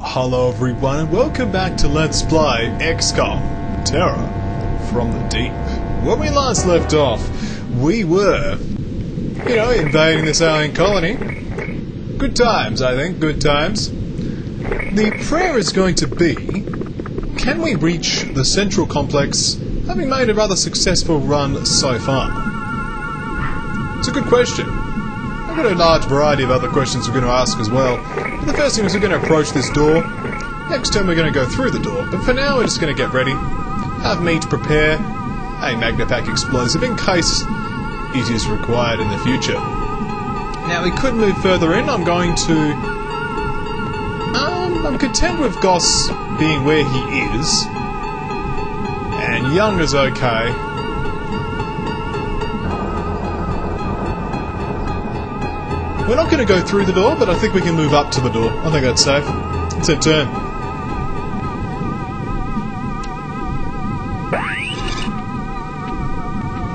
Hello everyone and welcome back to Let's Play XCOM Terror from the Deep. When we last left off, we were, invading this alien colony. Good times, I think, good times. The prayer is going to be, can we reach the central complex having made a rather successful run so far? It's a good question. I've got a large variety of other questions we're going to ask as well. But the first thing is we're going to approach this door. Next turn we're going to go through the door. But for now we're just going to get ready. Have me to prepare a Magnapack explosive in case it is required in the future. Now we could move further in. I'm going to... I'm content with Goss being where he is. And Young is okay. We're not going to go through the door, but I think we can move up to the door. I think that's safe. It's our turn.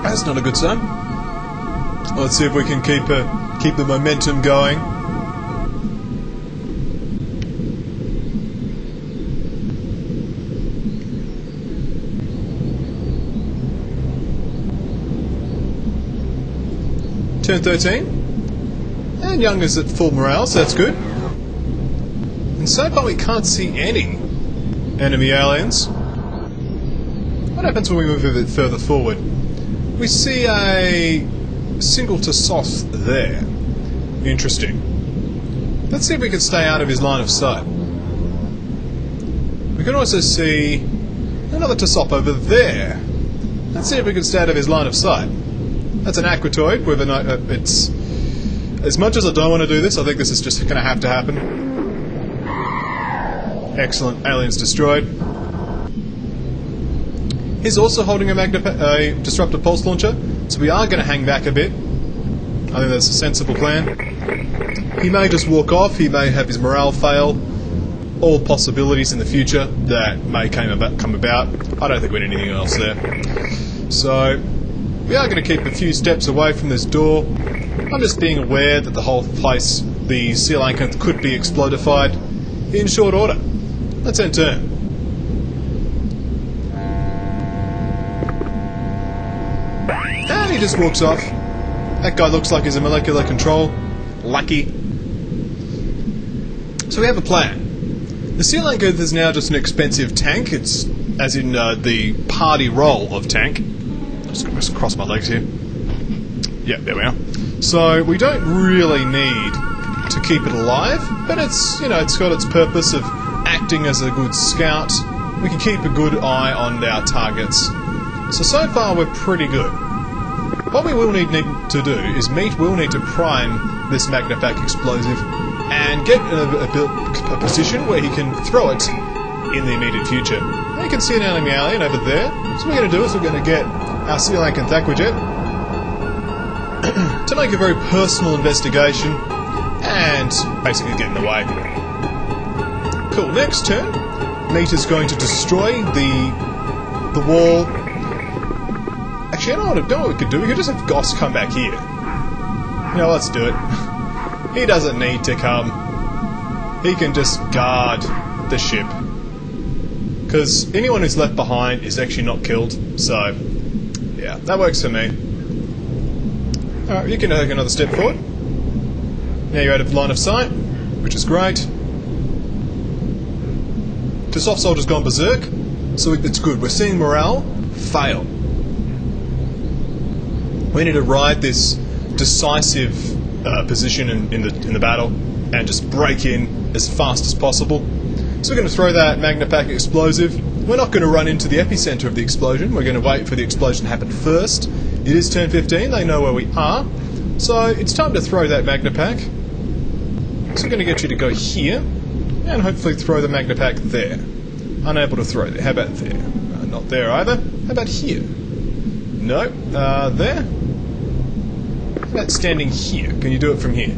That's not a good sign. Let's see if we can keep the momentum going. Turn 13. And Young is at full morale, so that's good. And so far we can't see any enemy aliens. What happens when we move a bit further forward? We see a single Tassoth there. Interesting. Let's see if we can stay out of his line of sight. We can also see another Tassoth over there. Let's see if we can stay out of his line of sight. That's an Aquatoid with it's... As much as I don't want to do this, I think this is just going to happen. Excellent. Aliens destroyed. He's also holding a disruptive pulse launcher, so we are going to hang back a bit. I think that's a sensible plan. He may just walk off, he may have his morale fail. All possibilities in the future that may come about. I don't think we need anything else there. So, we are going to keep a few steps away from this door. I'm just being aware that the whole place, the seal anchor, could be explodified in short order. Let's end turn. And he just walks off. That guy looks like he's a molecular control. Lucky. So we have a plan. The seal anchor is now just an expensive tank. It's as in the party role of tank. I'm just going to cross my legs here. Yeah, there we are. So we don't really need to keep it alive, but it's it's got its purpose of acting as a good scout. We can keep a good eye on our targets. So far we're pretty good. What we will need to do is we'll need to prime this Magnapack explosive and get a position where he can throw it in the immediate future. Now you can see an enemy alien over there. So what we're going to do is we're going to get our Seal Anchor Thaquajet to make a very personal investigation and basically get in the way. Cool, next turn, Meat is going to destroy the wall. Actually, I know what we could do. We could just have Goss come back here. Let's do it. He doesn't need to come. He can just guard the ship. Because anyone who's left behind is actually not killed. So, yeah, that works for me. Alright, you can take another step forward. Now you're out of line of sight, which is great. The soft soldier's gone berserk, so it's good. We're seeing morale fail. We need to ride this decisive position in the battle and just break in as fast as possible. So we're going to throw that Magnapack explosive. We're not going to run into the epicenter of the explosion. We're going to wait for the explosion to happen first. It is turn 15, they know where we are. So it's time to throw that Magnapack. So we're going to get you to go here, and hopefully throw the Magnapack there. Unable to throw there. How about there? Not there either. How about here? No. There? How about standing here? Can you do it from here?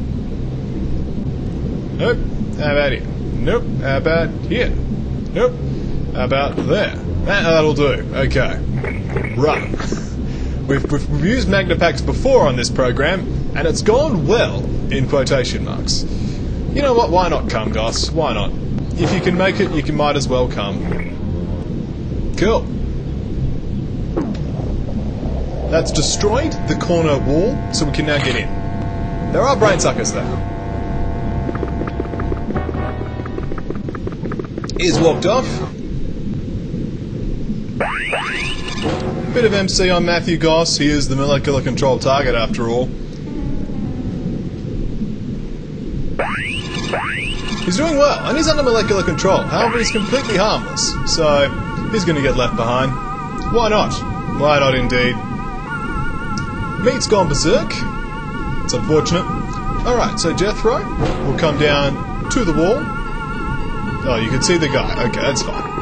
Nope. How about here? Nope. How about here? Nope. How about there? That'll do. Okay. Run. We've used Magnapacks before on this program, and it's gone well, in quotation marks. You know what, why not come, Goss? Why not? if you can make it, you can might as well come. Cool. That's destroyed the corner wall, so we can now get in. There are brain suckers though. He's walked off. Bit of MC on Matthew Goss. He is the molecular control target after all. He's doing well, and he's under molecular control. However, he's completely harmless, so he's going to get left behind. Why not? Why not indeed? Meat's gone berserk. It's unfortunate. Alright, so Jethro will come down to the wall. Oh, you can see the guy. Okay, that's fine.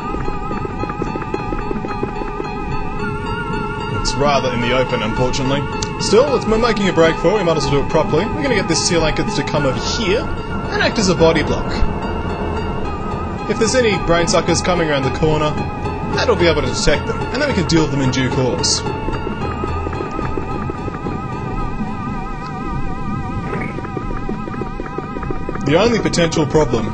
It's rather in the open, unfortunately. Still, we're making a break for it. We might as well do it properly. We're going to get this seal anchor to come over here and act as a body block. If there's any brain suckers coming around the corner, that'll be able to detect them, and then we can deal with them in due course. The only potential problem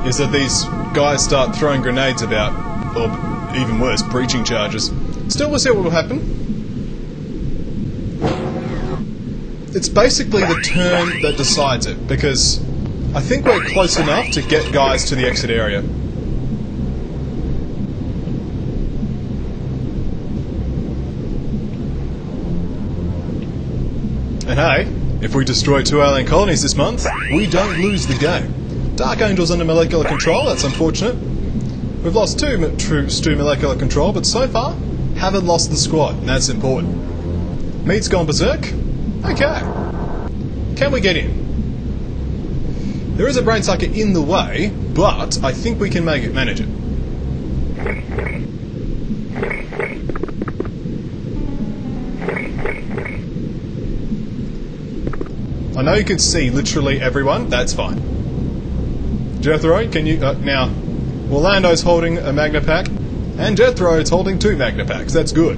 is that these guys start throwing grenades about, or even worse, breaching charges. Still, we'll see what will happen. It's basically the turn that decides it, because I think we're close enough to get guys to the exit area. And hey, if we destroy 2 alien colonies this month, we don't lose the game. Dark Angel's under molecular control, that's unfortunate. We've lost 2 troops to molecular control, but so far, haven't lost the squad, and that's important. Meat's gone berserk? Okay. Can we get in? There is a brain sucker in the way, but I think we can manage it. I know you can see literally everyone, that's fine. Jethro, can you... now, Orlando's holding a Magna Pack, and Jethro's holding 2 Magna Packs, that's good.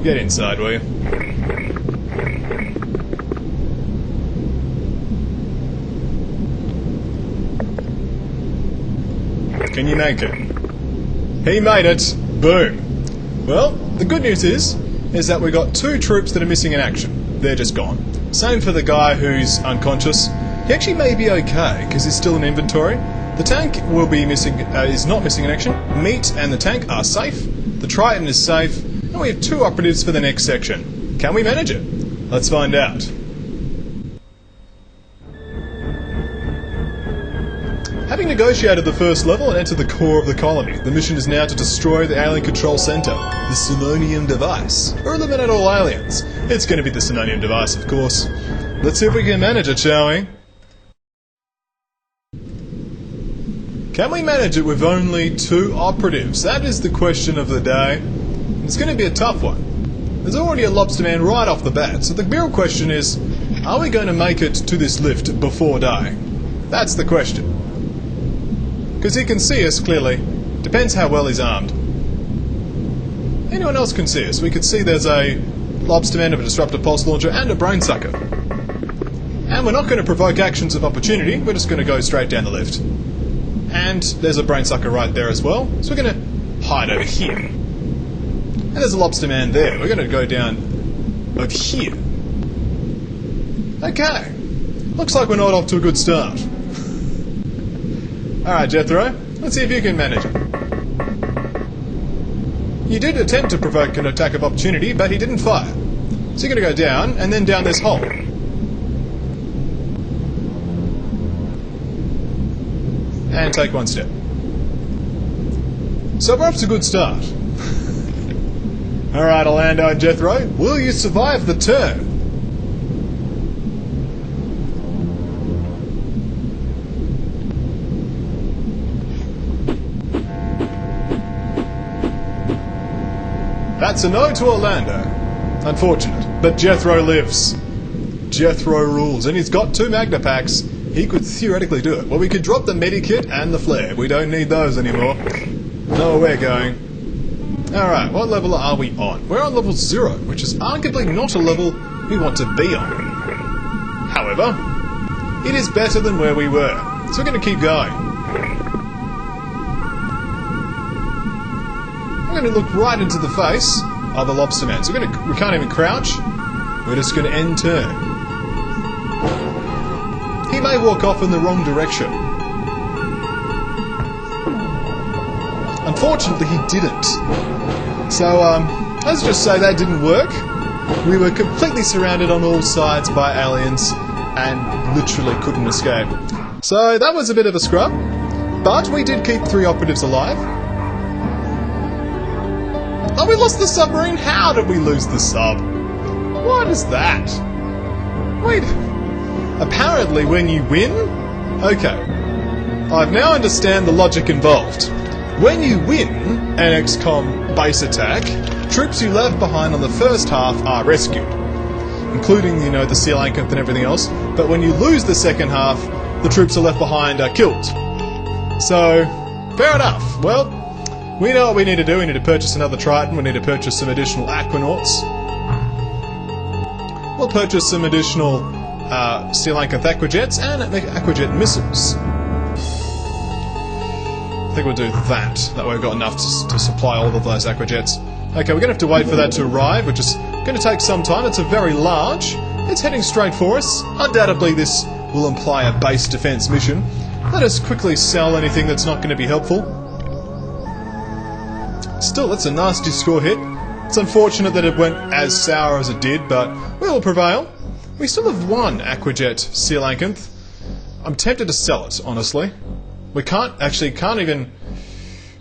Get inside, will you? Can you make it? He made it! Boom! Well, the good news is that we got 2 troops that are missing in action. They're just gone. Same for the guy who's unconscious. He actually may be okay, because he's still in inventory. The tank will be missing, is not missing in action. Meat and the tank are safe. The Triton is safe. And we have 2 operatives for the next section. Can we manage it? Let's find out. Having negotiated the first level and entered the core of the colony, the mission is now to destroy the alien control center, the Sinonium device, or eliminate all aliens. It's going to be the Sinonium device, of course. Let's see if we can manage it, shall we? Can we manage it with only 2 operatives? That is the question of the day. It's going to be a tough one. There's already a lobsterman right off the bat, so the real question is, are we going to make it to this lift before dying? That's the question. Because he can see us, clearly. Depends how well he's armed. Anyone else can see us. We can see there's a lobsterman of a disruptor pulse launcher and a brain sucker. And we're not going to provoke actions of opportunity, we're just going to go straight down the lift. And there's a brain sucker right there as well, so we're going to hide over here. And there's a lobsterman there, we're going to go down over here. Okay. Looks like we're not off to a good start. Alright, Jethro, let's see if you can manage it. You did attempt to provoke an attack of opportunity, but he didn't fire. So you're going to go down, and then down this hole. And take 1 step. So perhaps a good start. Alright, Orlando and Jethro, will you survive the turn? That's a no to Orlando. Unfortunate. But Jethro lives. Jethro rules. And he's got 2 Magna Packs. He could theoretically do it. Well, we could drop the medikit and the flare. We don't need those anymore. No, we're going. Alright, what level are we on? We're on level 0, which is arguably not a level we want to be on. However, it is better than where we were. So we're going to keep going. going to look right into the face of the lobster man. So we can't even crouch. We're just going to end turn. He may walk off in the wrong direction. Unfortunately, he didn't. So, let's just say that didn't work. We were completely surrounded on all sides by aliens and literally couldn't escape. So that was a bit of a scrub, but we did keep 3 operatives alive. Oh, we lost the submarine? How did we lose the sub? What is that? Wait. Apparently when you win... Okay. I now understand the logic involved. When you win an XCOM base attack, troops you left behind on the first half are rescued, including, you know, the Sea Lancanth and everything else. But when you lose the second half, the troops are left behind are killed. So, fair enough. Well, we know what we need to do. We need to purchase another Triton. We need to purchase some additional Aquanauts. We'll purchase some additional Sea Lancanth Aquajets and Aquajet missiles. I think we'll do that. That way we've got enough to supply all of those Aquajets. Okay, we're going to have to wait for that to arrive, which is going to take some time. It's a very large. It's heading straight for us. Undoubtedly this will imply a base defense mission. Let us quickly sell anything that's not going to be helpful. Still, that's a nasty score hit. It's unfortunate that it went as sour as it did, but we will prevail. We still have 1 Aquajet Sea Lancanth. I'm tempted to sell it, honestly. We can't even...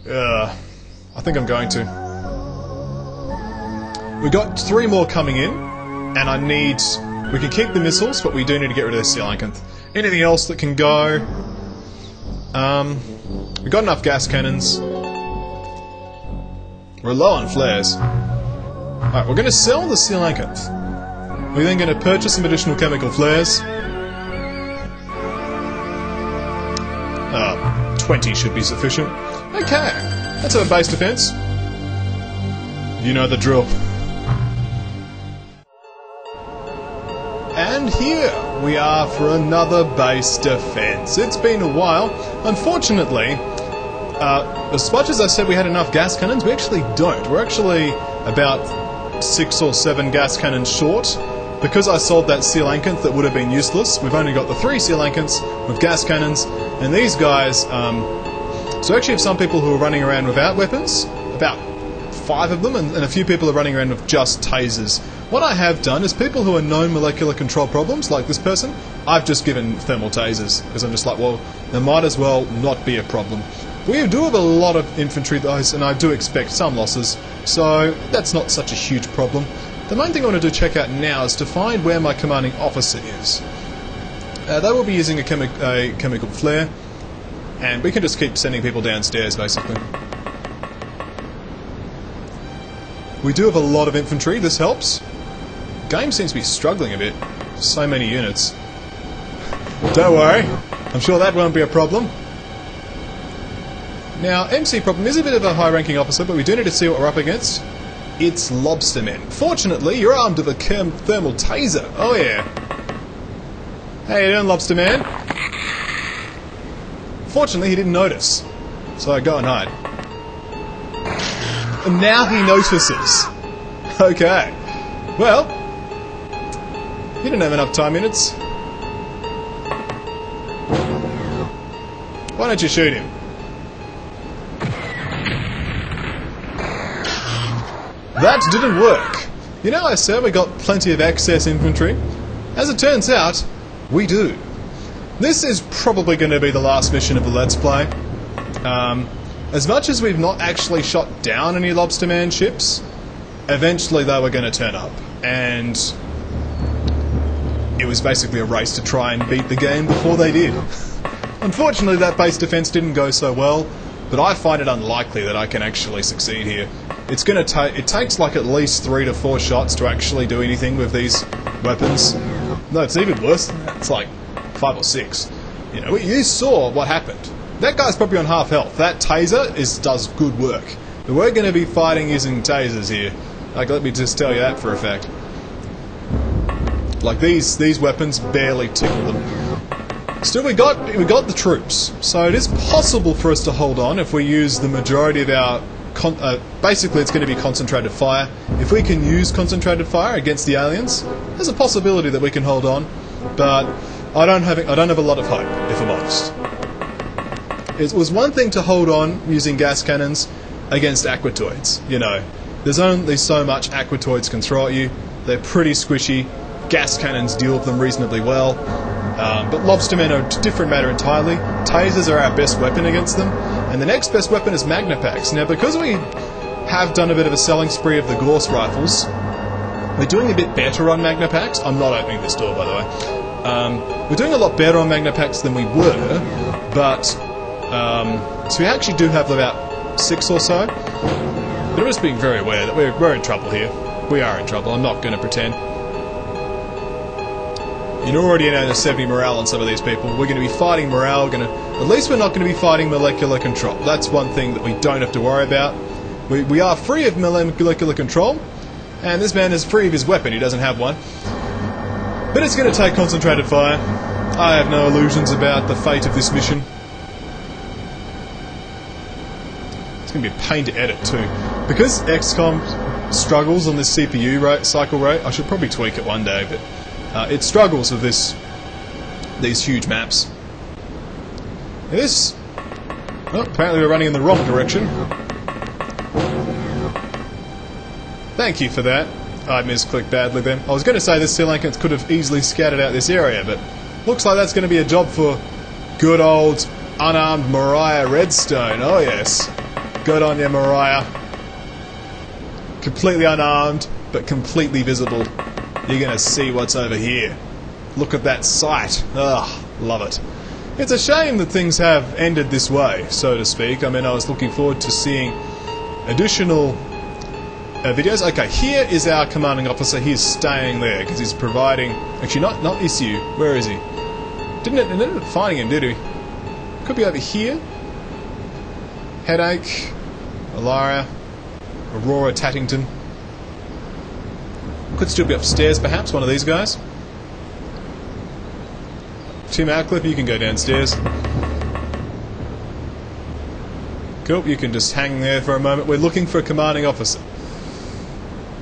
I think I'm going to. We got 3 more coming in, and I need... We can keep the missiles, but we do need to get rid of the Sea Lancanth. Anything else that can go... We've got enough gas cannons. We're low on flares. Alright, we're going to sell the Sea Lancanth. We're then going to purchase some additional chemical flares. 20 should be sufficient. Okay, let's have a base defense. You know the drill. And here we are for another base defense. It's been a while. Unfortunately, as much as I said we had enough gas cannons, we actually don't. We're actually about 6 or 7 gas cannons short. Because I sold that Sea Lancanth that would have been useless, we've only got the 3 Sea Lancanths with gas cannons, and these guys, so actually have some people who are running around without weapons, about 5 of them, and a few people are running around with just tasers. What I have done is people who are known molecular control problems, like this person, I've just given thermal tasers, because I'm just like, well, there might as well not be a problem. We do have a lot of infantry though, and I do expect some losses, so that's not such a huge problem. The main thing I want to do check out now is to find where my commanding officer is. They will be using a chemical flare, and we can just keep sending people downstairs, basically. We do have a lot of infantry, this helps. The game seems to be struggling a bit. So many units. Don't worry, I'm sure that won't be a problem. Now, MC problem is a bit of a high-ranking officer, but we do need to see what we're up against. It's lobstermen. Fortunately, you're armed with a thermal taser. Oh yeah. How you doing, lobsterman? Fortunately, he didn't notice. So go and hide. And now he notices. Okay. Well, you didn't have enough time units. Why don't you shoot him? That didn't work. You know, I said we got plenty of excess infantry. As it turns out, we do. This is probably going to be the last mission of the Let's Play. As much as we've not actually shot down any Lobsterman ships, eventually they were going to turn up. And it was basically a race to try and beat the game before they did. Unfortunately, that base defense didn't go so well, but I find it unlikely that I can actually succeed here. It's going to take. It takes like at least 3 to 4 shots to actually do anything with these weapons. No, it's even worse than that. It's like 5 or 6. You know, you saw what happened. That guy's probably on half health. That taser does good work. But we're going to be fighting using tasers here. Like, let me just tell you that for a fact. Like these weapons barely tickle them. Still, we got the troops, so it is possible for us to hold on if we use the majority of our basically it's going to be concentrated fire. If we can use concentrated fire against the aliens, there's a possibility that we can hold on, but I don't have a lot of hope, if I'm honest. It was one thing to hold on using gas cannons against aquatoids. You know, there's only so much aquatoids can throw at you. They're pretty squishy. Gas cannons deal with them reasonably well. But lobstermen are a different matter entirely. Tasers are our best weapon against them. And the next best weapon is magnapacks. Now, because we have done a bit of a selling spree of the Gorse rifles, we're doing a bit better on magnapacks. I'm not opening this door, by the way. We're doing a lot better on magnapacks than we were, but so we actually do have about 6 or so. But I'm just being very aware that we're in trouble here. We are in trouble. I'm not going to pretend. You're already in a 70 morale on some of these people. We're going to be fighting morale. At least we're not going to be fighting molecular control. That's one thing that we don't have to worry about. We are free of molecular control, and this man is free of his weapon. He doesn't have one. But it's going to take concentrated fire. I have no illusions about the fate of this mission. It's going to be a pain to edit too. Because XCOM struggles on this CPU cycle rate, I should probably tweak it one day, but it struggles with these huge maps. This... Oh, apparently we're running in the wrong direction. Thank you for that. I misclicked badly then. I was going to say this Sri Lankans could have easily scattered out this area, but looks like that's going to be a job for good old unarmed Mariah Redstone. Oh yes. Good on you, Mariah. Completely unarmed, but completely visible. You're going to see what's over here. Look at that sight. Ugh, love it. It's a shame that things have ended this way, so to speak. I mean, I was looking forward to seeing additional videos. Okay, here is our commanding officer. He's staying there because he's providing... Actually, not issue. Where is he? Didn't end up finding him, did he? Could be over here. Headache. Alara. Aurora Tattington. Could still be upstairs, perhaps, one of these guys. Tim Outcliffe, you can go downstairs. Cool, you can just hang there for a moment. We're looking for a commanding officer.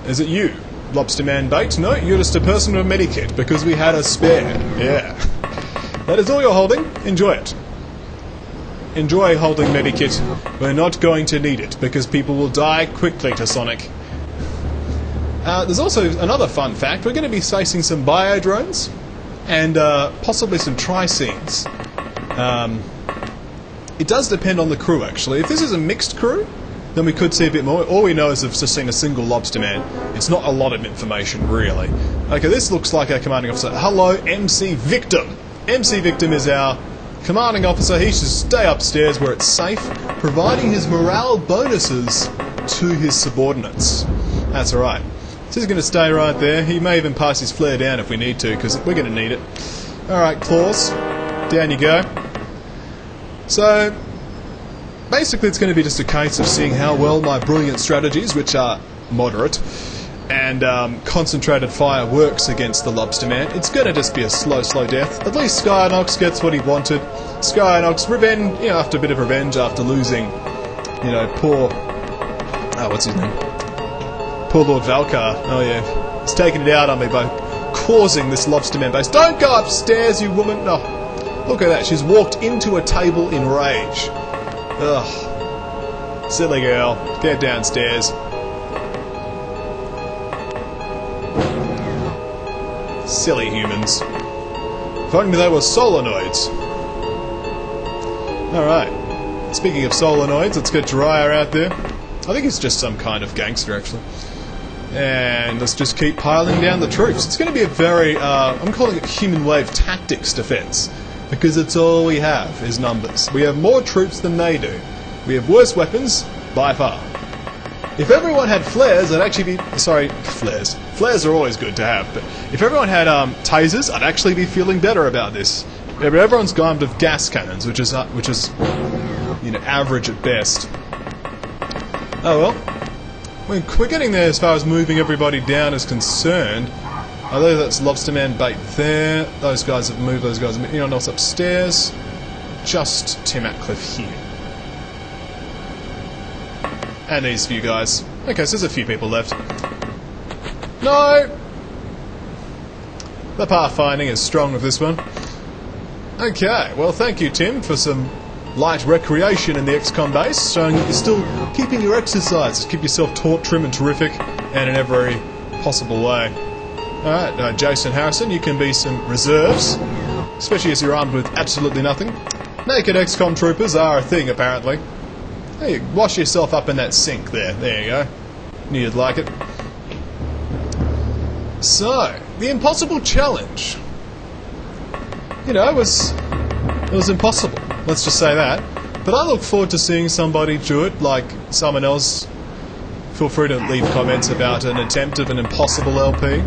Is it you, Lobsterman Bait? No, you're just a person with a medikit, because we had a spare. Yeah. That is all you're holding. Enjoy it. Enjoy holding medikit. We're not going to need it, because people will die quickly to Sonic. There's also another fun fact. We're going to be facing some biodrones and possibly some tri-scenes. It does depend on the crew, actually. If this is a mixed crew, then we could see a bit more. All we know is we've just seen a single lobsterman. It's not a lot of information, really. Okay, this looks like our commanding officer. Hello, MC Victim. MC Victim is our commanding officer. He should stay upstairs where it's safe, providing his morale bonuses to his subordinates. That's alright. So he's going to stay right there. He may even pass his flare down if we need to, because we're going to need it. Alright, claws. Down you go. So, basically it's going to be just a case of seeing how well my brilliant strategies, which are moderate, and concentrated fire works against the Lobsterman. It's going to just be a slow death. At least Skynox gets what he wanted. Skynox, revenge, you know, after a bit of revenge after losing, you know, poor... what's his name? Poor Lord Valkar. Oh yeah. He's taken it out on me by causing this Lobsterman base. Don't go upstairs, you woman! No. Look at that. She's walked into a table in rage. Ugh. Silly girl. Get downstairs. Silly humans. If only they were solenoids. Alright. Speaking of solenoids, let's get Jiraiya out there. I think he's just some kind of gangster, actually. And let's just keep piling down the troops. It's going to be a very, I'm calling it human wave tactics defense. Because it's all we have is numbers. We have more troops than they do. We have worse weapons, by far. If everyone had flares, I'd actually be... Sorry, flares. Flares are always good to have, but if everyone had tasers, I'd actually be feeling better about this. Everyone's armed with gas cannons, which is you know, average at best. Oh well. We're getting there as far as moving everybody down is concerned. Although that's Lobsterman Bait there. Those guys have moved, those guys have moved. Anyone else upstairs? Just Tim Atcliffe here. And these few guys. Okay, so there's a few people left. No! The pathfinding is strong with this one. Okay, well thank you Tim for some light recreation in the XCOM base, showing that you're still keeping your exercise to keep yourself taut, trim and terrific, and in every possible way. Alright, Jason Harrison, you can be some reserves, especially as you're armed with absolutely nothing. Naked XCOM troopers are a thing, apparently. Hey, wash yourself up in that sink there. There you go. Knew you'd like it. So, the impossible challenge. You know, it was impossible. Let's just say that. But I look forward to seeing somebody do it, like someone else. Feel free to leave comments about an attempt of an impossible LP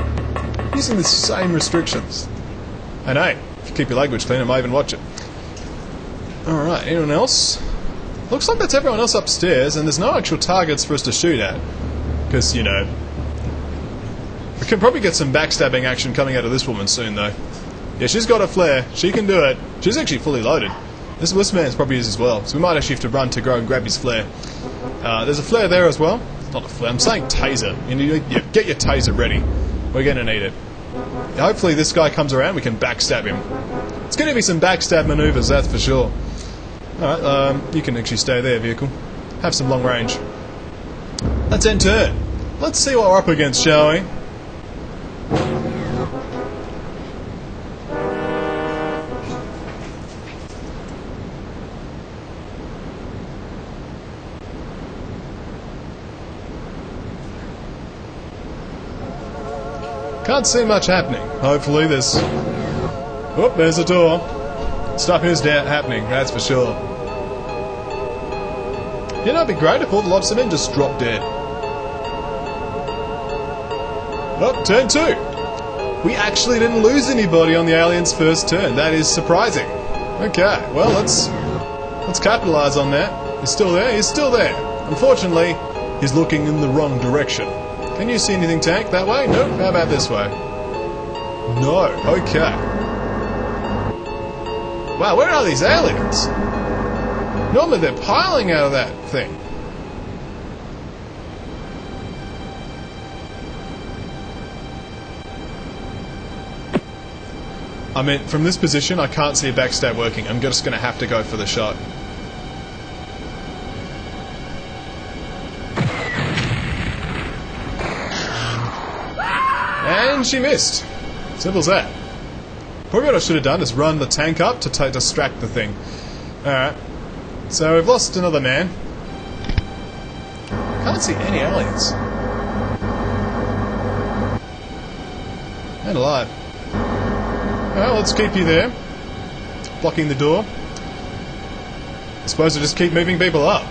using the same restrictions. And hey, if you keep your language clean, I might even watch it. Alright, anyone else? Looks like that's everyone else upstairs, and there's no actual targets for us to shoot at. Because, you know, we can probably get some backstabbing action coming out of this woman soon, though. Yeah, she's got a flare. She can do it. She's actually fully loaded. This man's probably is as well, so we might actually have to run to go and grab his flare. There's a flare there as well. Not a flare, I'm saying taser. You get your taser ready. We're going to need it. Hopefully this guy comes around, we can backstab him. It's going to be some backstab maneuvers, that's for sure. Alright, you can actually stay there, vehicle. Have some long range. Let's end turn. Let's see what we're up against, shall we? Can't see much happening. Hopefully there's... Oh, there's a door. Stuff is happening, that's for sure. You know, it'd be great if all the lobstermen just dropped dead. Oh, turn 2. We actually didn't lose anybody on the alien's first turn. That is surprising. Okay, well, let's capitalise on that. He's still there? He's still there. Unfortunately, he's looking in the wrong direction. Can you see anything, Tank? That way? Nope. How about this way? No. Okay. Wow, where are these aliens? Normally they're piling out of that thing. I mean, from this position, I can't see a backstab working. I'm just going to have to go for the shot. And she missed. Simple as that. Probably what I should have done is run the tank up to distract the thing. Alright. So we've lost another man. Can't see any aliens. And alive. Well, let's keep you there. Blocking the door. I suppose we'll just keep moving people up.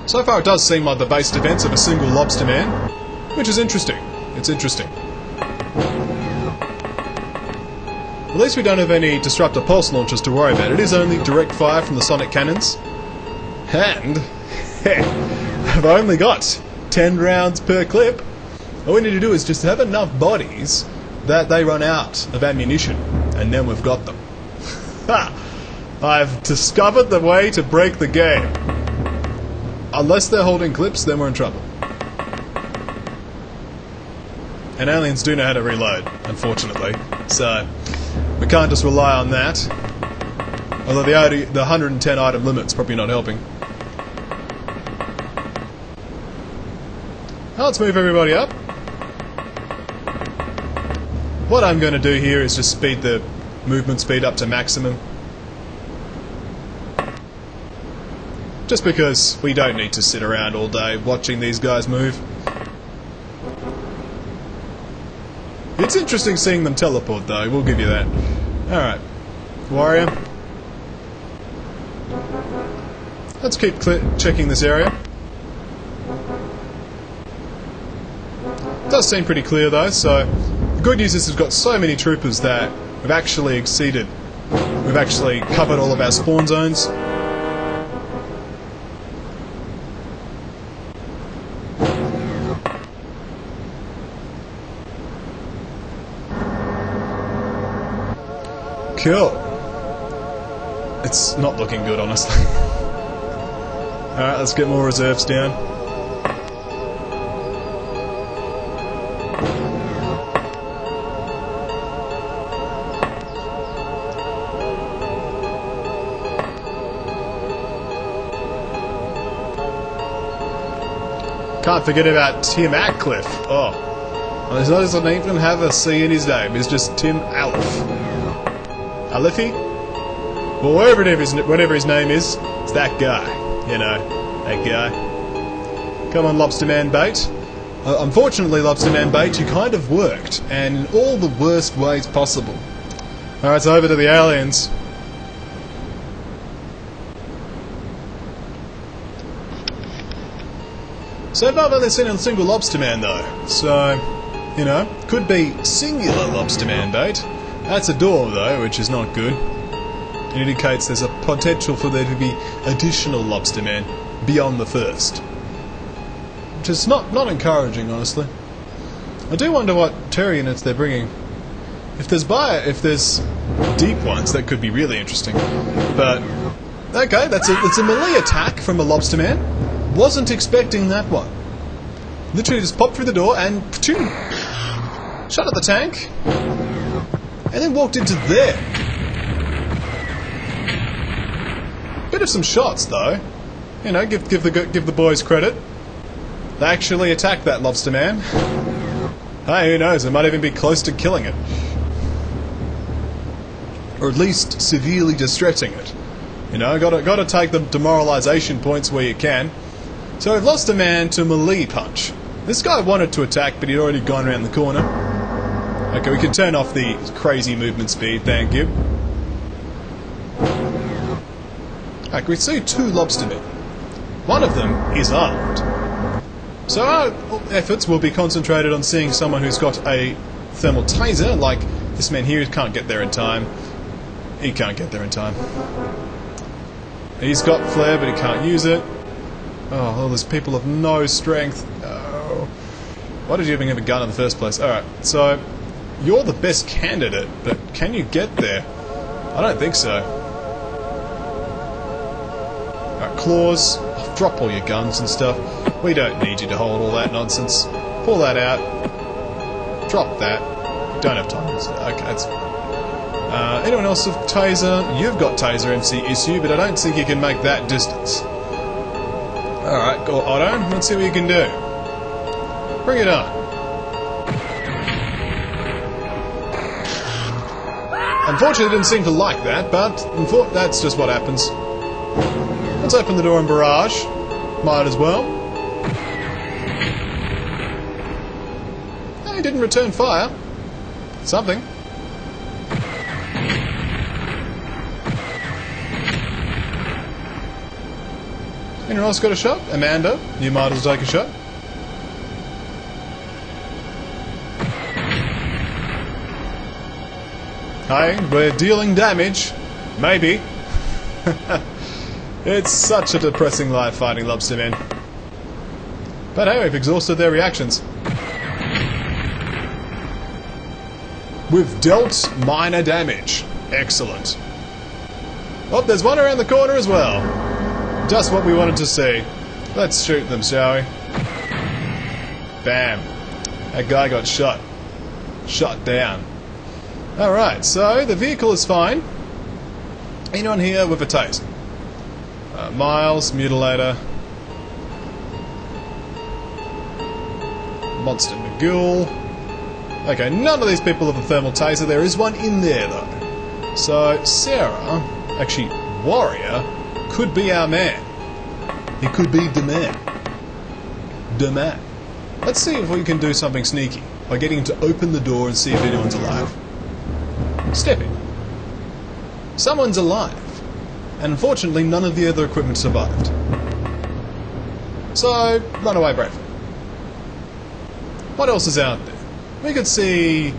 So far it does seem like the base defense of a single lobster man, which is interesting. It's interesting. At least we don't have any disruptor pulse launchers to worry about. It is only direct fire from the sonic cannons. And I've only got 10 rounds per clip. All we need to do is just have enough bodies that they run out of ammunition, and then we've got them. I've discovered the way to break the game. Unless they're holding clips, then we're in trouble. And aliens do know how to reload, unfortunately. So, we can't just rely on that. Although the 110 item limit's probably not helping. Now let's move everybody up. What I'm going to do here is just speed the movement speed up to maximum. Just because we don't need to sit around all day watching these guys move. It's interesting seeing them teleport though, we'll give you that. Alright. Warrior. Let's keep checking this area. It does seem pretty clear though, so the good news is we've got so many troopers that we've actually exceeded. We've actually covered all of our spawn zones. Cool. It's not looking good, honestly. Alright, let's get more reserves down. Can't forget about Tim Atcliffe. Oh. Well, he doesn't even have a C in his name. It's just Tim Aliff. Aliffi? Well, whatever his name is, it's that guy. You know, that guy. Come on, Lobster Man Bait. Unfortunately, Lobster Man Bait, you kind of worked, and in all the worst ways possible. Alright, so over to the aliens. So far, I've only seen a single Lobster Man, though. So, you know, could be singular Lobster Man Bait. That's a door, though, which is not good. It indicates there's a potential for there to be additional Lobster Men beyond the first. Which is not encouraging, honestly. I do wonder what terror units they're bringing. If there's deep ones, that could be really interesting. But, okay, it's a melee attack from a Lobster Man. Wasn't expecting that one. Literally just popped through the door and shut at the tank. And then walked into there. Bit of some shots though. You know, give the boys credit. They actually attacked that Lobster Man. Hey, who knows? They might even be close to killing it. Or at least severely distressing it. You know, gotta take the demoralization points where you can. So we've lost a man to melee punch. This guy wanted to attack, but he'd already gone around the corner. Okay, we can turn off the crazy movement speed, thank you. Okay, we see two Lobster Men. One of them is armed. So our efforts will be concentrated on seeing someone who's got a thermal taser, like this man here who can't get there in time. He can't get there in time. He's got flare, but he can't use it. Oh, well, there's people of no strength. Oh. Why did you even have a gun in the first place? Alright, so you're the best candidate, but can you get there? I don't think so. Alright, claws. Drop all your guns and stuff. We don't need you to hold all that nonsense. Pull that out. Drop that. Don't have time. Okay, that's fine. Anyone else with taser? You've got taser MC issue, but I don't think you can make that distance. Alright, go Otto. Let's see what you can do. Bring it on. Unfortunately, didn't seem to like that, but that's just what happens. Let's open the door and barrage. Might as well. He didn't return fire. Something. Anyone else got a shot? Amanda, you might as well take a shot. Hey, we're dealing damage. Maybe. It's such a depressing life fighting Lobster Men. But hey, we've exhausted their reactions. We've dealt minor damage. Excellent. Oh, there's one around the corner as well. Just what we wanted to see. Let's shoot them, shall we? Bam. That guy got shot. Shot down. Alright, so the vehicle is fine. Anyone here with a taser? Miles, Mutilator. Monster McGill. Okay, none of these people have a thermal taser. There is one in there, though. So, Sarah, actually, Warrior, could be our man. He could be the man. The man. Let's see if we can do something sneaky by getting him to open the door and see if anyone's alive. Step in. Someone's alive. And unfortunately, none of the other equipment survived. So, run away bravely. What else is out there? We could see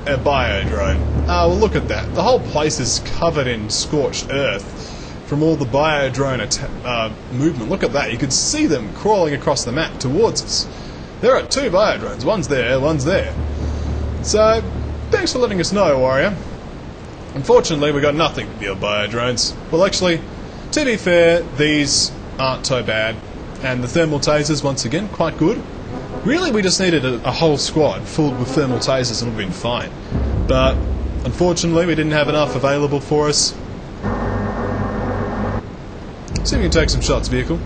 a biodrone. Oh, well, look at that. The whole place is covered in scorched earth from all the biodrone movement. Look at that. You could see them crawling across the map towards us. There are two biodrones. One's there, one's there. So, thanks for letting us know, Warrior. Unfortunately, we got nothing with the bio drones. Well, actually, to be fair, these aren't so bad. And the thermal tasers, once again, quite good. Really, we just needed a whole squad filled with thermal tasers and it would have been fine. But, unfortunately, we didn't have enough available for us. See if we can take some shots, vehicle.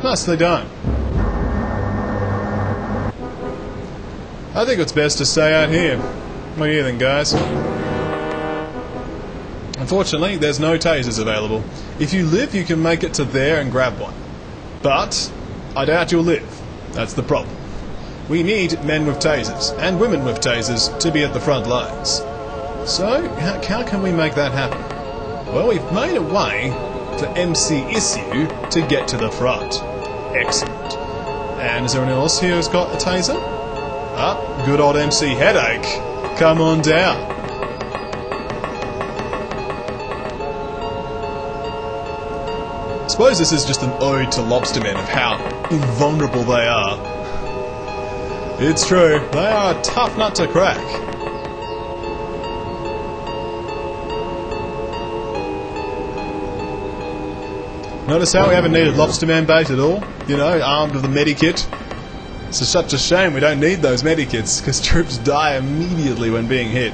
Nicely done. I think it's best to stay out here. What do you think, guys? Unfortunately, there's no tasers available. If you live, you can make it to there and grab one. But I doubt you'll live. That's the problem. We need men with tasers, and women with tasers, to be at the front lines. So, how can we make that happen? Well, we've made a way for MC Issue to get to the front. Excellent. And is there anyone else here who's got a taser? Ah, good old MC Headache. Come on down. I suppose this is just an ode to lobstermen of how invulnerable they are. It's true, they are a tough nut to crack. Notice how we haven't needed lobsterman bait at all? You know, armed with a medikit. It's such a shame we don't need those medikits, because troops die immediately when being hit.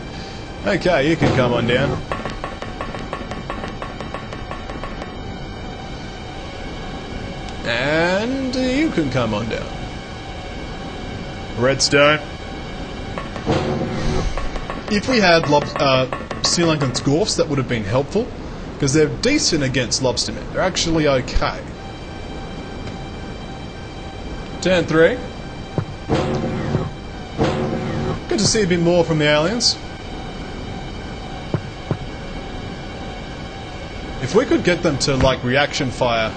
Okay, you can come on down. And you can come on down. Redstone. If we had Sri Lankan Dwarfs, that would have been helpful, because they're decent against lobstermen. They're actually okay. Turn 3. Good to see a bit more from the aliens. If we could get them to, like, reaction fire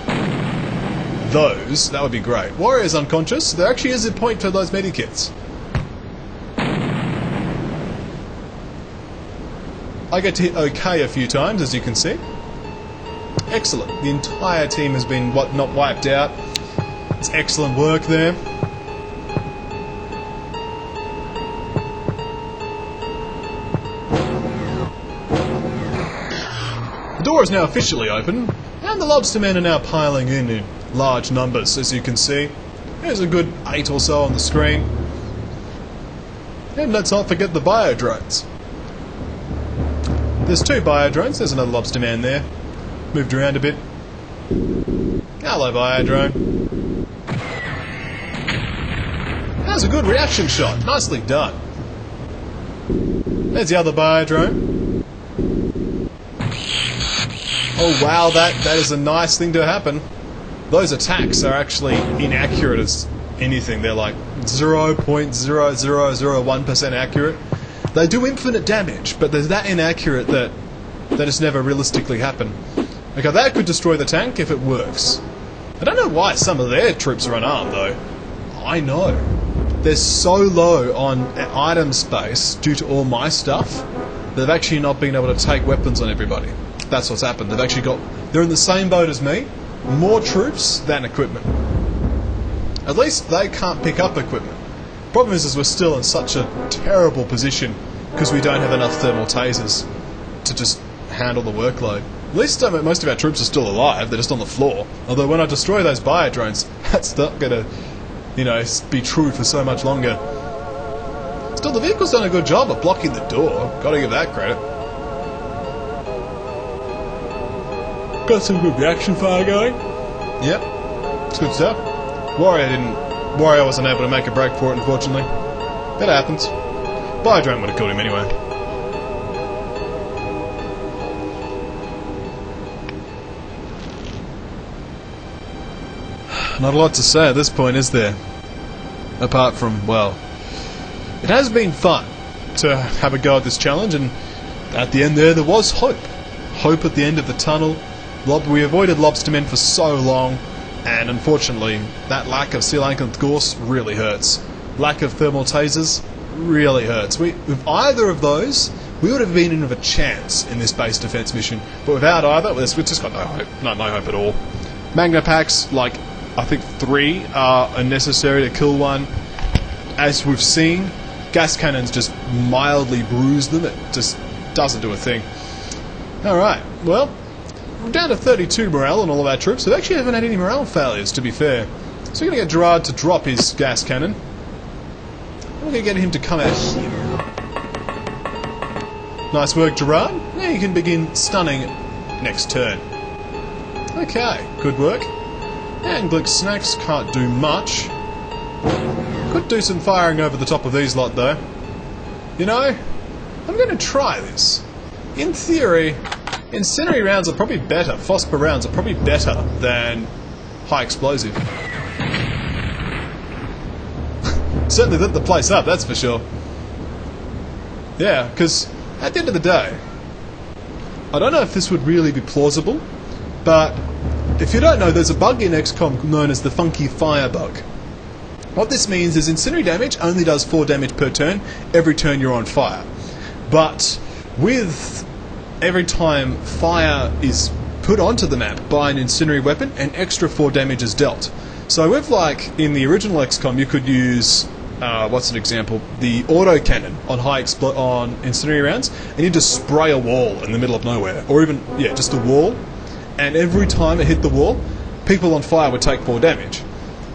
those, that would be great. Warrior's unconscious. There actually is a point for those medikits. I get to hit okay a few times, as you can see. Excellent. The entire team has been not wiped out. It's excellent work there. The door is now officially open, and the lobstermen are now piling in large numbers, as you can see. There's a good 8 or so on the screen. And let's not forget the bio drones. There's 2 bio drones. There's another lobsterman there. Moved around a bit. Hello, bio drone. That was a good reaction shot. Nicely done. There's the other bio drone. Oh wow, that is a nice thing to happen. Those attacks are actually inaccurate as anything. They're like 0.0001% accurate. They do infinite damage, but they're that inaccurate that it's never realistically happened. Okay, that could destroy the tank if it works. I don't know why some of their troops are unarmed, though. I know. They're so low on item space due to all my stuff, they've actually not been able to take weapons on everybody. That's what's happened. They're in the same boat as me. More troops than equipment. At least they can't pick up equipment. Problem is we're still in such a terrible position because we don't have enough thermal tasers to just handle the workload. At least most of our troops are still alive. They're just on the floor. Although when I destroy those bio drones, that's not gonna, be true for so much longer. Still, the vehicle's done a good job of blocking the door. Gotta give that credit. Got some good reaction fire going. Yep, it's good stuff. Warrior wasn't able to make a break for it, unfortunately. That happens. Biodrone would have killed him anyway. Not a lot to say at this point, is there? Apart from, well, it has been fun to have a go at this challenge, and at the end there was hope. Hope at the end of the tunnel. We avoided lobstermen for so long, and unfortunately, that lack of Sri Lankan Dwarfs really hurts. Lack of thermal tasers really hurts. With either of those, we would have been in with a chance in this base defense mission, but without either, we've just got no hope. No hope at all. Magna packs, like, I think 3 are unnecessary to kill one. As we've seen, gas cannons just mildly bruise them. It just doesn't do a thing. Alright, well, we're down to 32 morale on all of our troops. We actually haven't had any morale failures, to be fair. So we're going to get Gerard to drop his gas cannon. And we're going to get him to come out here. Nice work, Gerard. Now you can begin stunning next turn. Okay, good work. And Glick Snacks can't do much. Could do some firing over the top of these lot, though. You know, I'm going to try this. In theory, incendiary rounds are probably better, phosphor rounds are probably better than high explosive. Certainly lit the place up, that's for sure. Yeah, because at the end of the day, I don't know if this would really be plausible, but if you don't know, there's a bug in XCOM known as the funky fire bug. What this means is incendiary damage only does 4 damage per turn, every turn you're on fire. But with every time fire is put onto the map by an incendiary weapon, an extra 4 damage is dealt. So with, like, in the original XCOM, you could use, what's an example? The autocannon on on incendiary rounds, and you just spray a wall in the middle of nowhere. Or even, yeah, just a wall. And every time it hit the wall, people on fire would take 4 damage.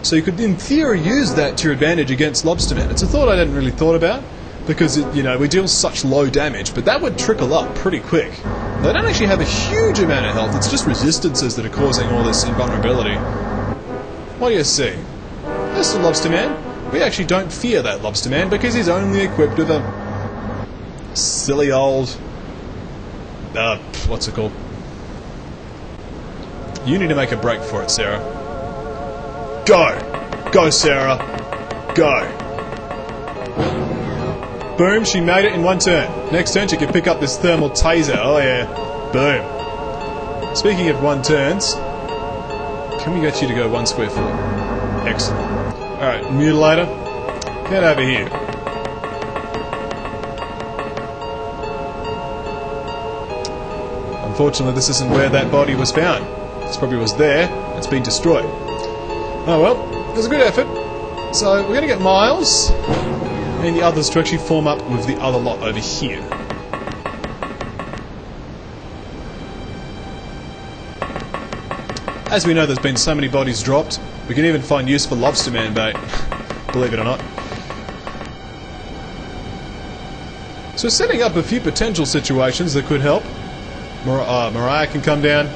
So you could, in theory, use that to your advantage against Lobsterman. It's a thought I hadn't really thought about, because, you know, we deal such low damage, but that would trickle up pretty quick. They don't actually have a huge amount of health, it's just resistances that are causing all this invulnerability. What do you see? That's the Lobsterman. We actually don't fear that Lobsterman, because he's only equipped with a silly old... what's it called? You need to make a break for it, Sarah. Go! Go, Sarah! Go! Boom, she made it in 1 turn. Next turn she can pick up this thermal taser. Oh yeah. Boom. Speaking of 1 turns, can we get you to go 1 square forward? Excellent. Alright, Mutilator, get over here. Unfortunately, this isn't where that body was found. This probably was there. It's been destroyed. Oh well, it was a good effort. So we're going to get Miles and the others to actually form up with the other lot over here. As we know, there's been so many bodies dropped, we can even find use for Lobsterman bait, believe it or not. So setting up a few potential situations that could help. Mariah can come down.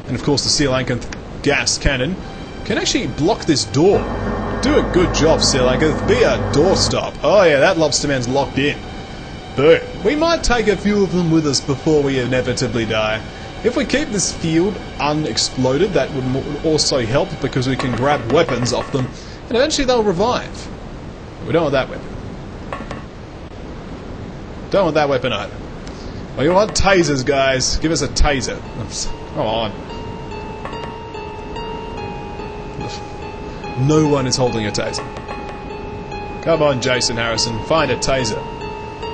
And of course the Sealankanth gas cannon can actually block this door. Do a good job, Sealankanth. Be a doorstop. Oh yeah, that Lobsterman's locked in. Boom. We might take a few of them with us before we inevitably die. If we keep this field unexploded, that would also help, because we can grab weapons off them and eventually they'll revive. We don't want that weapon. Don't want that weapon either. Well, you want tasers, guys. Give us a taser. Come on. No one is holding a taser. Come on, Jason Harrison, find a taser.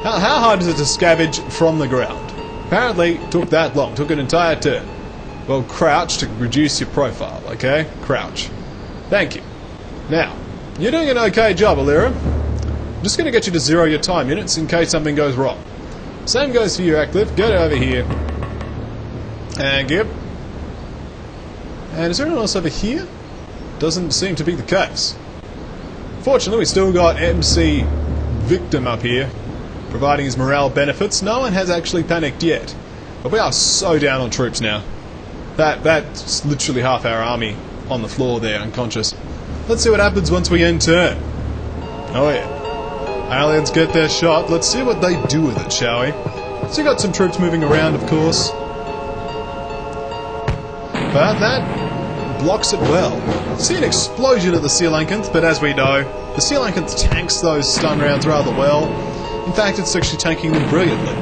How hard is it to scavenge from the ground? Apparently, it took that long. Took an entire turn. Well, crouch to reduce your profile, okay? Crouch. Thank you. Now, you're doing an okay job, Alira. I'm just going to get you to 0 your time units in case something goes wrong. Same goes for you, Ratcliffe. Get over here. And Gib. And is there anyone else over here? Doesn't seem to be the case. Fortunately, we still got MC Victim up here, providing his morale benefits. No one has actually panicked yet. But we are so down on troops now. That's literally half our army on the floor there, unconscious. Let's see what happens once we end turn. Oh yeah. Aliens get their shot. Let's see what they do with it, shall we? So you got some troops moving around, of course. But that blocks it well. See an explosion at the Sealankanth, but as we know, the Sealankanth tanks those stun rounds rather well. In fact, it's actually tanking them brilliantly.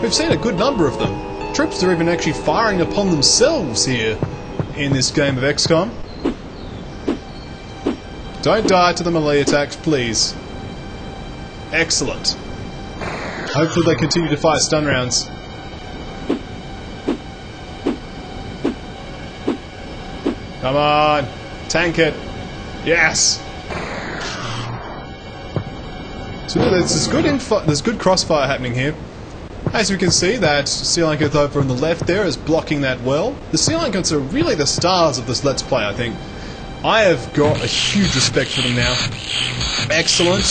We've seen a good number of them. Troops are even actually firing upon themselves here in this game of XCOM. Don't die to the melee attacks, please. Excellent. Hopefully they continue to fire stun rounds. Come on! Tank it! Yes! So there's good crossfire happening here. As we can see, that sea linketh over on the left there is blocking that well. The sea linkeths are really the stars of this Let's Play, I think. I have got a huge respect for them now. Excellent.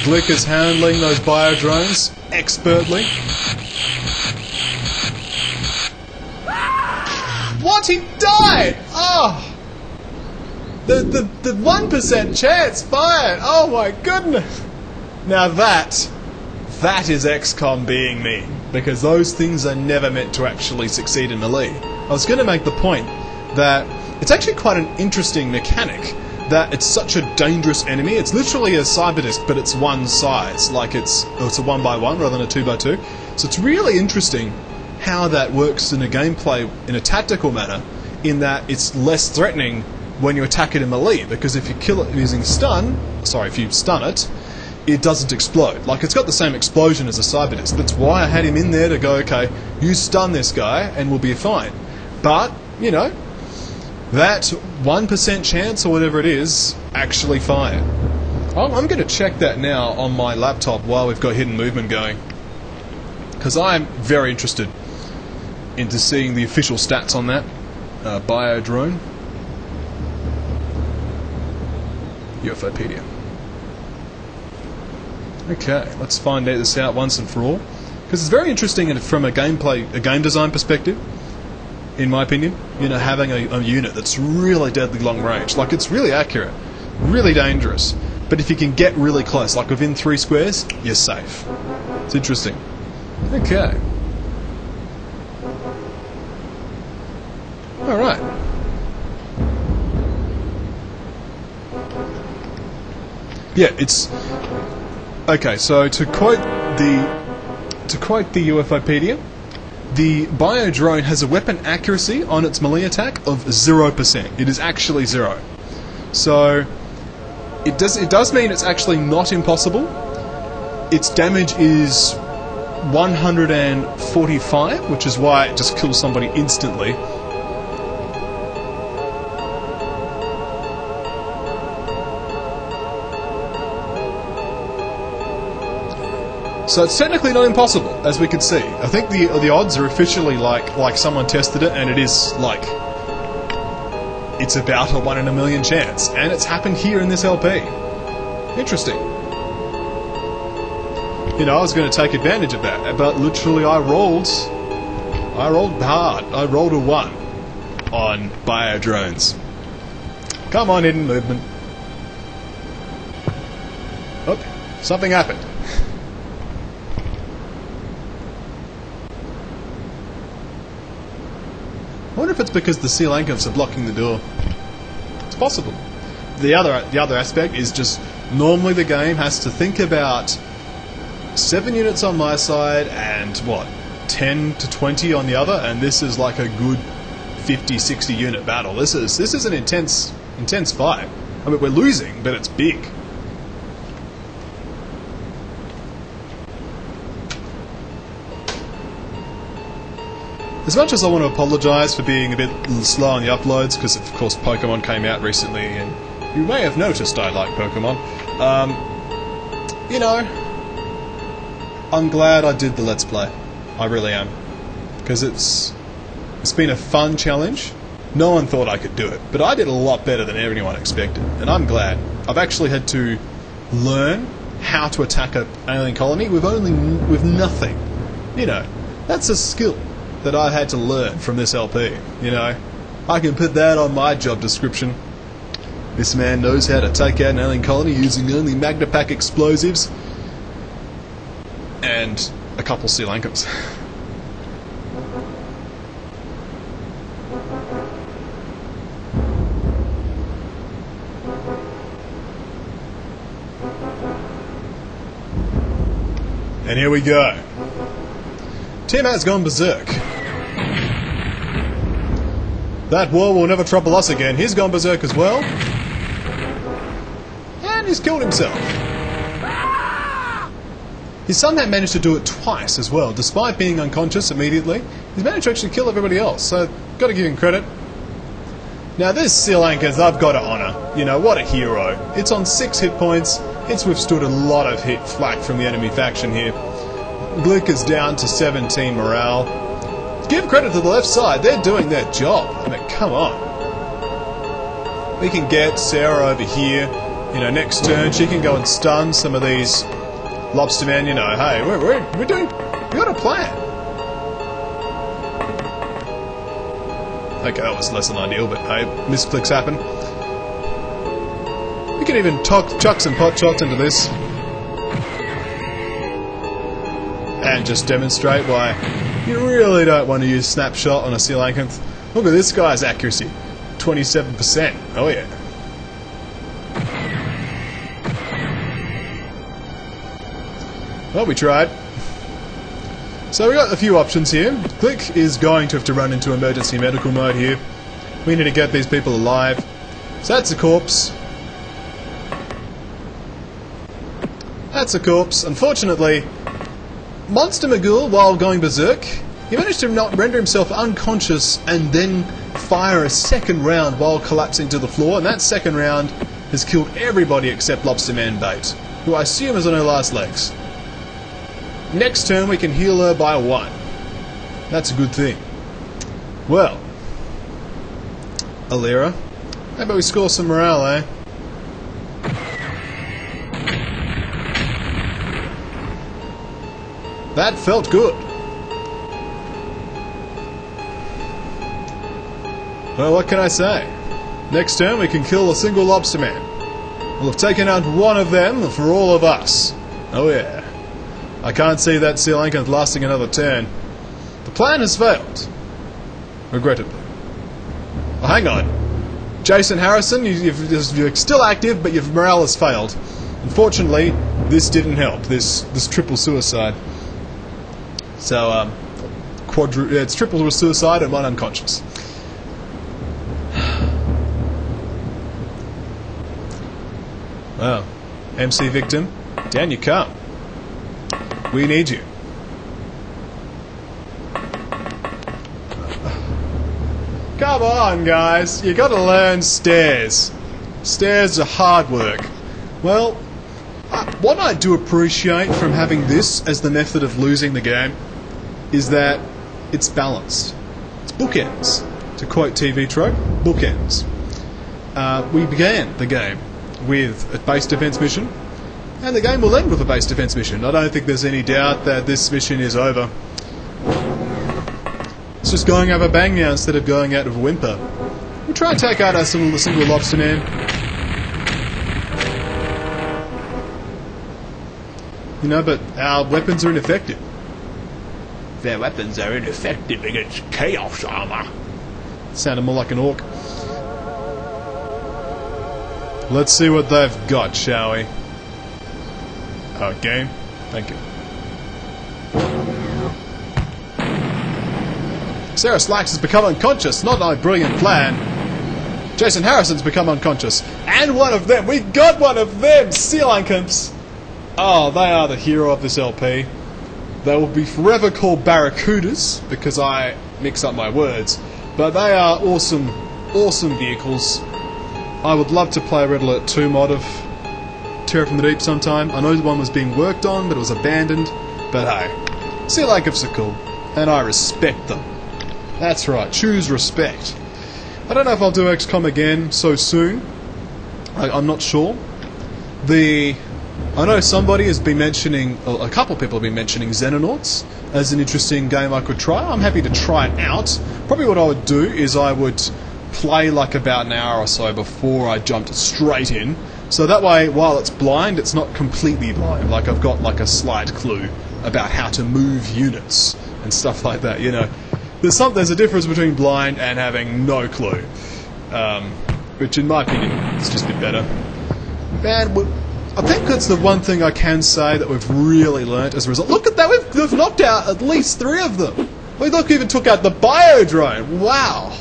Glick is handling those biodrones expertly. What? He died! Oh! The 1% chance fired! Oh my goodness! Now that is XCOM being me. Because those things are never meant to actually succeed in Melee. I was going to make the point that it's actually quite an interesting mechanic that it's such a dangerous enemy. It's literally a cyber disc, but it's one size. Like it's a 1x1 rather than a 2x2. So it's really interesting how that works in a gameplay in a tactical manner, in that it's less threatening when you attack it in melee, because if you kill it using if you stun it, it doesn't explode. Like, it's got the same explosion as a cyber disc. That's why I had him in there to go, okay, you stun this guy and we'll be fine. But, you know, that 1% chance or whatever it is actually fired. I'm going to check that now on my laptop while we've got hidden movement going, because I'm very interested into seeing the official stats on that bio drone. UFOpedia. Okay, let's find this out once and for all, because it's very interesting from a game design perspective, in my opinion. You know, having a unit that's really deadly long range, like it's really accurate, really dangerous, but if you can get really close, like within 3 squares, you're safe. It's interesting. Okay. All right. Yeah, it's okay. So to quote the UFOpedia, the bio drone has a weapon accuracy on its melee attack of 0%. It is actually 0. So it does mean it's actually not impossible. Its damage is 145, which is why it just kills somebody instantly. So it's technically not impossible, as we can see. I think the odds are officially like someone tested it, and it is like it's about a 1 in a million chance, and it's happened here in this LP. Interesting. You know, I was going to take advantage of that, but literally I rolled hard. I rolled a 1 on bio drones. Come on, hidden movement. Oh, something happened. I wonder if it's because the sea anchors are blocking the door. It's possible. The other aspect is just normally the game has to think about 7 units on my side and what, 10 to 20 on the other, and this is like a good 50-60 unit battle. This is an intense fight. I mean, we're losing, but it's big. As much as I want to apologise for being a bit slow on the uploads, because of course Pokemon came out recently, and you may have noticed I like Pokemon, you know, I'm glad I did the Let's Play. I really am. Because it's been a fun challenge. No one thought I could do it, but I did a lot better than anyone expected, and I'm glad. I've actually had to learn how to attack an alien colony with nothing. You know, that's a skill that I had to learn from this LP, you know. I can put that on my job description. This man knows how to take out an alien colony using only Magnapack explosives and a couple Sea Lankums. And here we go. Tiamat's gone berserk. That war will never trouble us again. He's gone berserk as well. And he's killed himself. He's somehow managed to do it twice as well. Despite being unconscious immediately, he's managed to actually kill everybody else. So, got to give him credit. Now this Sri Lanka's I've got to honour. You know, what a hero. It's on 6 hit points. It's withstood a lot of hit flak from the enemy faction here. Glick is down to 17 morale. Give credit to the left side, they're doing their job. I mean, come on. We can get Sarah over here. You know, next turn she can go and stun some of these lobstermen. You know, hey, we're doing. We got a plan. Okay, that was less than ideal, but hey, misclicks happen. We can even chuck some pot shots into this. And just demonstrate why you really don't want to use snapshot on a Sri Lankan. Look at this guy's accuracy. 27%. Oh yeah. Well, we tried. So we got a few options here. Glick is going to have to run into emergency medical mode here. We need to get these people alive. So that's a corpse. That's a corpse. Unfortunately, Monster Magul, while going berserk, he managed to not render himself unconscious and then fire a second round while collapsing to the floor, and that second round has killed everybody except Lobsterman Bait, who I assume is on her last legs. Next turn we can heal her by 1. That's a good thing. Well, Alira, how about we score some morale, eh? That felt good. Well, what can I say? Next turn we can kill a single lobsterman. We'll have taken out one of them for all of us. Oh yeah. I can't see that Sri Lankan lasting another turn. The plan has failed. Regrettably. Oh, hang on. Jason Harrison, you're still active, but your morale has failed. Unfortunately, this didn't help. This triple suicide. So, it's triple suicide and 1 unconscious. Well, MC victim, down you come. We need you. Come on, guys. You gotta learn stairs. Stairs are hard work. Well, what I do appreciate from having this as the method of losing the game is that it's balanced. It's bookends. To quote TV trope, bookends. We began the game with a base defense mission, and the game will end with a base defense mission. I don't think there's any doubt that this mission is over. It's just going over bang now instead of going out of a whimper. We'll try and take out our single lobster man. You know, but our weapons are ineffective. Their weapons are ineffective against chaos armor. Sounded more like an orc. Let's see what they've got, shall we? Oh, game? Thank you. Sarah Slacks has become unconscious. Not my brilliant plan. Jason Harrison's become unconscious. And one of them! We got one of them! Sri Lankans! Oh, they are the hero of this LP. They will be forever called Barracudas, because I mix up my words. But they are awesome, awesome vehicles. I would love to play a Red Alert 2 mod of Terror from the Deep sometime. I know the one was being worked on, but it was abandoned. But hey, Sri Lankans are cool, and I respect them. That's right, choose respect. I don't know if I'll do XCOM again so soon. I'm not sure. I know somebody has been mentioning, a couple of people have been mentioning Xenonauts as an interesting game I could try. I'm happy to try it out. Probably what I would do is I would play like about an hour or so before I jumped straight in. So that way, while it's blind, it's not completely blind. Like I've got like a slight clue about how to move units and stuff like that, you know. There's a difference between blind and having no clue. Which in my opinion is just a bit better. Man, I think that's the one thing I can say that we've really learnt as a result. Look at that, we've knocked out at least 3 of them. We even took out the Biodrone. Wow.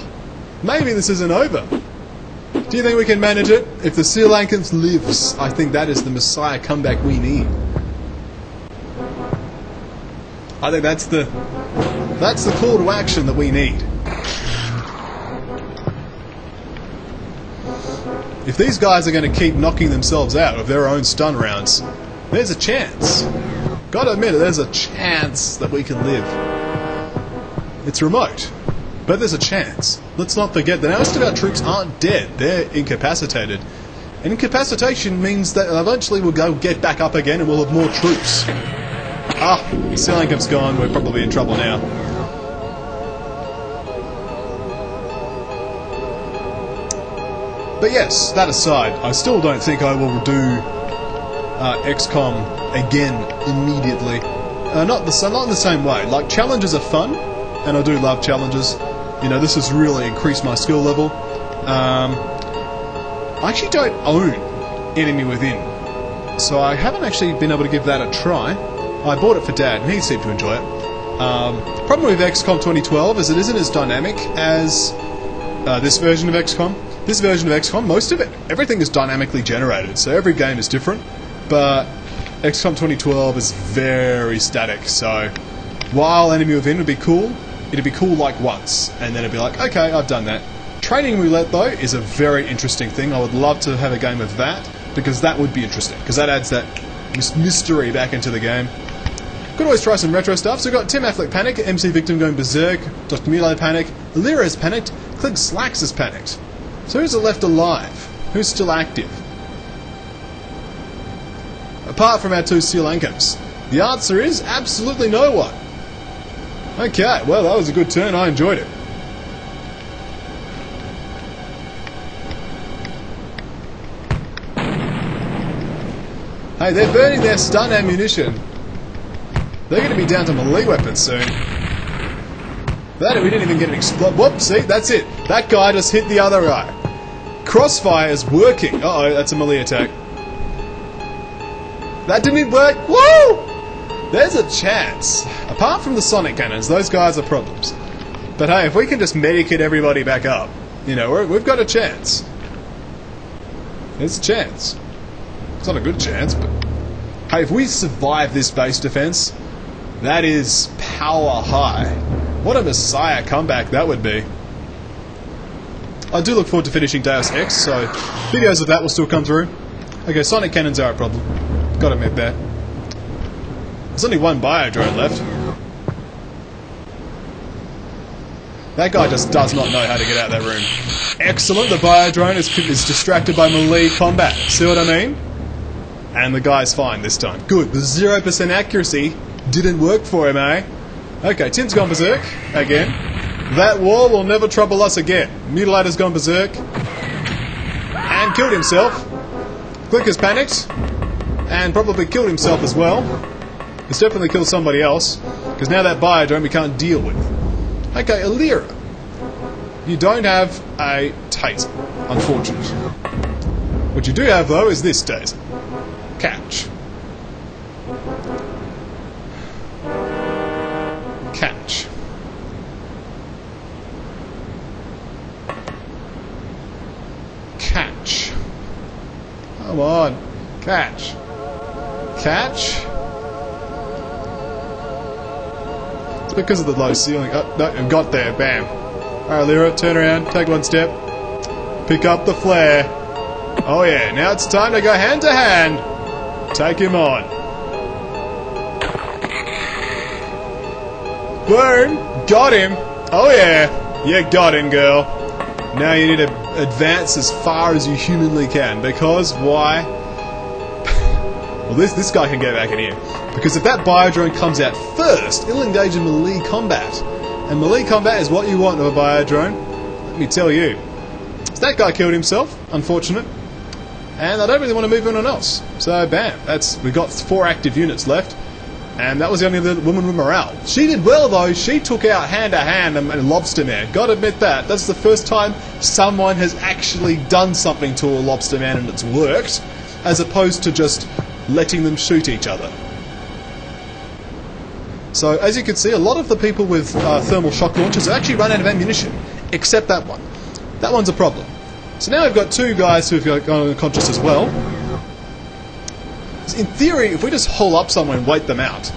Maybe this isn't over. Do you think we can manage it? If the Sri Lankans lives, I think that is the Messiah comeback we need. I think that's the call to action that we need. If these guys are going to keep knocking themselves out of their own stun rounds, there's a chance. Gotta admit it, there's a chance that we can live. It's remote, but there's a chance. Let's not forget that most of our troops aren't dead, they're incapacitated. And incapacitation means that eventually we'll go get back up again and we'll have more troops. Ah, Sealankam's gone, we're probably in trouble now. But yes, that aside, I still don't think I will do XCOM again immediately. Not in the same way. Like, challenges are fun, and I do love challenges. You know, this has really increased my skill level. I actually don't own Enemy Within, so I haven't actually been able to give that a try. I bought it for Dad, and he seemed to enjoy it. Problem with XCOM 2012 is it isn't as dynamic as this version of XCOM. This version of XCOM, most of it, everything is dynamically generated, so every game is different, but XCOM 2012 is very static, so while Enemy Within would be cool, it'd be cool like once, and then it'd be like, okay, I've done that. Training Roulette, though, is a very interesting thing. I would love to have a game of that, because that would be interesting, because that adds that mystery back into the game. Could always try some retro stuff, so we've got Tim Affleck panic, MC Victim going berserk, Dr. Milo panicked, Alira's panicked, Clint Slacks is panicked. So who's left alive? Who's still active? Apart from our two Sealankams. The answer is absolutely no one. Okay, well that was a good turn, I enjoyed it. Hey, they're burning their stun ammunition. They're going to be down to melee weapons soon. That we didn't even get an explode. Whoop, see, that's it. That guy just hit the other guy. Crossfire is working. Uh-oh, that's a melee attack. That didn't work. Woo! There's a chance. Apart from the sonic cannons, those guys are problems. But hey, if we can just medikit everybody back up, you know, we've got a chance. There's a chance. It's not a good chance, but hey, if we survive this base defense, that is power high. What a Messiah comeback that would be. I do look forward to finishing Deus Ex, so videos of that will still come through. Okay, sonic cannons are a problem. Gotta admit that. There's only one biodrone left. That guy just does not know how to get out of that room. Excellent, the biodrone is distracted by melee combat. See what I mean? And the guy's fine this time. Good, the 0% accuracy didn't work for him, eh? Okay, Tim's gone berserk again. That wall will never trouble us again. Mutilator's gone berserk and killed himself. Clicker's panicked and probably killed himself as well. He's definitely killed somebody else because now that biodrome we can't deal with. Okay, Alira. You don't have a taser, unfortunately. What you do have though is this taser. Catch. Catch. Catch. Come on. Catch. Catch. It's because of the low ceiling. Oh, no, I've got there. Bam. Alright, Lyra, turn around. Take one step. Pick up the flare. Oh yeah, now it's time to go hand to hand. Take him on. Boom! Got him! Oh yeah! You got him, girl. Now you need to advance as far as you humanly can, because why? Well, this guy can get back in here. Because if that biodrone comes out first, it'll engage in melee combat. And melee combat is what you want of a biodrone. Let me tell you. So that guy killed himself, unfortunate. And I don't really want to move anyone else. So bam, we've got 4 active units left. And that was the only woman with morale. She did well though, she took out hand to hand and Lobster Man. Gotta admit that. That's the first time someone has actually done something to a Lobster Man and it's worked, as opposed to just letting them shoot each other. So as you can see, a lot of the people with thermal shock launchers have actually run out of ammunition, except that one. That one's a problem. So now we've got 2 guys who've gone unconscious as well. In theory, if we just hole up someone and wait them out.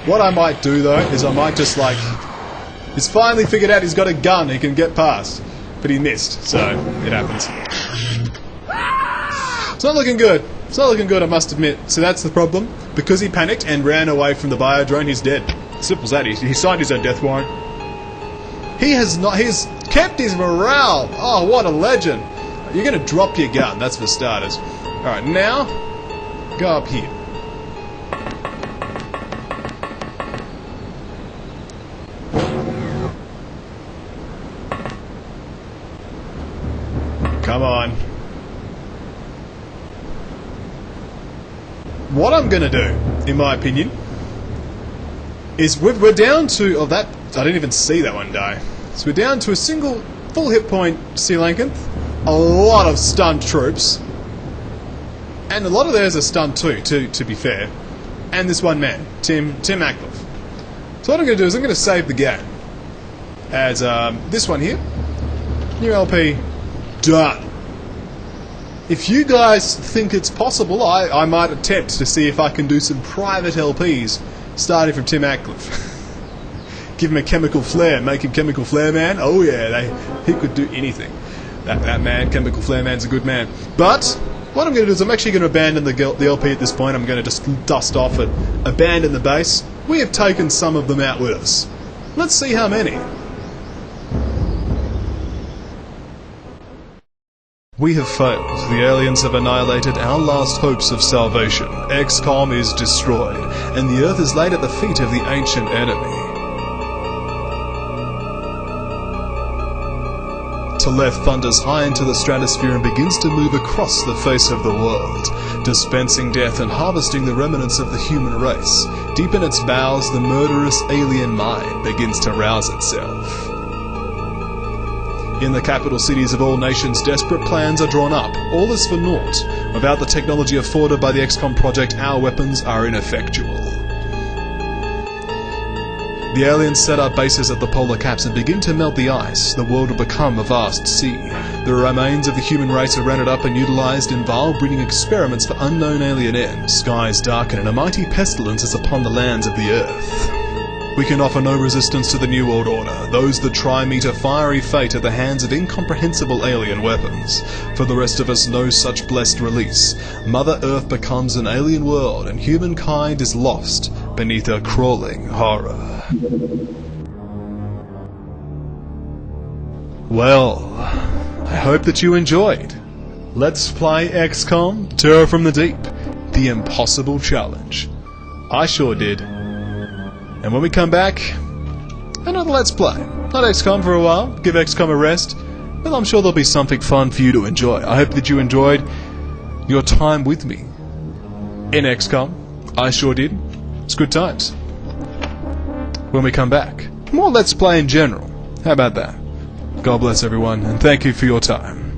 What I might do though, is I might just like... He's finally figured out he's got a gun he can get past. But he missed, so it happens. It's not looking good. It's not looking good, I must admit. So that's the problem. Because he panicked and ran away from the biodrone, he's dead. Simple as that. He signed his own death warrant. He's kept his morale. Oh, what a legend. You're going to drop your gun, that's for starters. Alright, now, go up here. Come on. What I'm going to do, in my opinion, is we're down to... Oh, that... I didn't even see that one die. So we're down to a single full hit point coelacanth, a lot of stunned troops, and a lot of theirs are stunned too, to be fair, and this one man, Tim Ackcliffe. So what I'm going to do is I'm going to save the game as this one here, new LP, done. If you guys think it's possible, I might attempt to see if I can do some private LPs starting from Tim Ackcliffe. Give him a chemical flare, make him Chemical Flare Man. Oh yeah, he could do anything. That man, Chemical Flare Man's a good man. But what I'm going to do is I'm actually going to abandon the LP at this point. I'm going to just dust off it, abandon the base. We have taken some of them out with us. Let's see how many. We have failed. The aliens have annihilated our last hopes of salvation. XCOM is destroyed, and the Earth is laid at the feet of the ancient enemy. Teleth thunders high into the stratosphere and begins to move across the face of the world, dispensing death and harvesting the remnants of the human race. Deep in its bowels, the murderous alien mind begins to rouse itself. In the capital cities of all nations, desperate plans are drawn up. All is for naught. Without the technology afforded by the XCOM project, our weapons are ineffectual. The aliens set up bases at the polar caps and begin to melt the ice. The world will become a vast sea. The remains of the human race are rounded up and utilized in vile breeding experiments for unknown alien ends. Skies darken and a mighty pestilence is upon the lands of the earth. We can offer no resistance to the New World Order. Those that try meet a fiery fate at the hands of incomprehensible alien weapons. For the rest of us, no such blessed release. Mother Earth becomes an alien world, and humankind is lost beneath her crawling horror. Well, I hope that you enjoyed. Let's play XCOM, Terror from the Deep, the impossible challenge. I sure did. And when we come back, another Let's Play. Not XCOM for a while, give XCOM a rest, but I'm sure there'll be something fun for you to enjoy. I hope that you enjoyed your time with me in XCOM. I sure did. It's good times. When we come back, more Let's Play in general. How about that? God bless everyone, and thank you for your time.